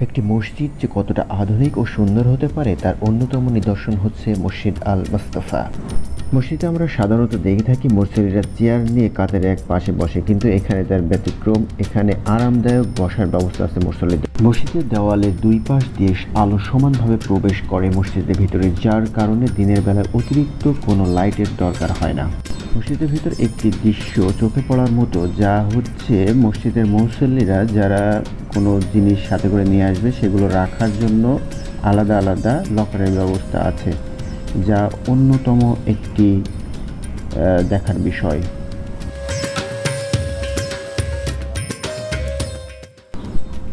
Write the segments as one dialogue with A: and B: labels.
A: একটি মসজিদ যে কতটা আধুনিক ও সুন্দর হতে পারে তার অন্যতম নিদর্শন হচ্ছে মসজিদ আল মুস্তাফা। মসজিদে আমরা সাধারণত দেখে থাকি মুসল্লিরা চেয়ার নিয়ে কাতারে এক পাশে বসে, কিন্তু এখানে তার ব্যতিক্রম। এখানে আরামদায়ক বসার ব্যবস্থা আছে মুসল্লিদের। মসজিদের দেওয়ালে দুই পাশ দিয়ে আলো সমানভাবে প্রবেশ করে মসজিদের ভিতরে, যার কারণে দিনের বেলায় অতিরিক্ত কোনো লাইটের দরকার হয় না। মসজিদের ভিতর একটি দৃশ্য চোখে পড়ার মতো, যা হচ্ছে মসজিদের মুসল্লিরা যারা কোনো জিনিস সাথে করে নিয়ে আসবে সেগুলো রাখার জন্য আলাদা আলাদা লকারের ব্যবস্থা আছে, যা অন্যতম একটি দেখার বিষয়।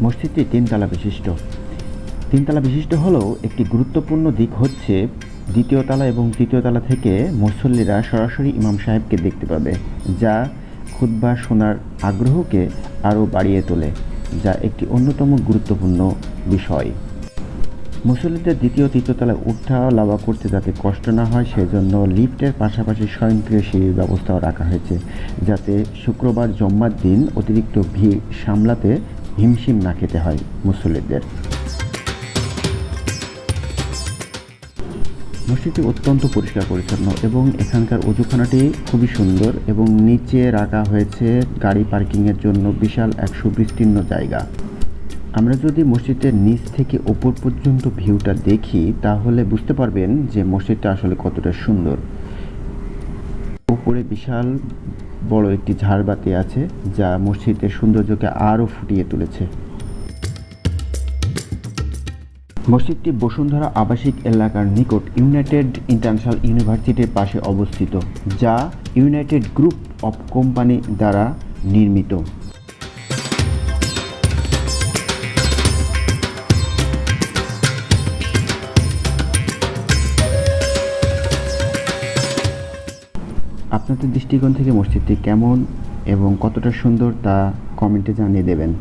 A: মসজিদটি তিনতলা বিশিষ্ট হলেও একটি গুরুত্বপূর্ণ দিক হচ্ছে দ্বিতীয় তলা এবং তৃতীয় তলা থেকে মুসল্লিরা সরাসরি ইমাম সাহেবকে দেখতে পাবে, যা খুতবা শোনার আগ্রহকে আরও বাড়িয়ে তোলে, যা একটি অন্যতম গুরুত্বপূর্ণ বিষয়। মুসল্লিদের দ্বিতীয় তৃতীয় তলায় উঠা নামা করতে যাতে কষ্ট না হয় সেজন্য লিফটের পাশাপাশি স্বয়ংক্রিয় সিঁড়ির ব্যবস্থাও রাখা হয়েছে, যাতে শুক্রবার জুম্মার দিন অতিরিক্ত ভিড় সামলাতে হিমশিম না খেতে হয় মুসল্লিদের। মসজিদটি অত্যন্ত পরিষ্কার পরিচ্ছন্ন এবং এখানকার অজুখানাটি খুবই সুন্দর, এবং নিচে রাখা হয়েছে গাড়ি পার্কিংয়ের জন্য বিশাল এক সুবিস্তীর্ণ জায়গা। আমরা যদি মসজিদের নিচ থেকে ওপর পর্যন্ত ভিউটা দেখি তাহলে বুঝতে পারবেন যে মসজিদটা আসলে কতটা সুন্দর। উপরে বিশাল বড় একটি ঝাড়বাতি আছে, যা মসজিদের সৌন্দর্যকে আরও ফুটিয়ে তুলেছে। মসজিদটি বসুন্ধরা আবাসিক এলাকার নিকট ইউনাইটেড ইন্টারন্যাশনাল ইউনিভার্সিটির পাশে অবস্থিত, যা ইউনাইটেড গ্রুপ অফ কোম্পানি দ্বারা নির্মিত। আপনাদের দৃষ্টিকোণ থেকে মসজিদটি কেমন এবং কতটা সুন্দর তা কমেন্টে জানিয়ে দেবেন।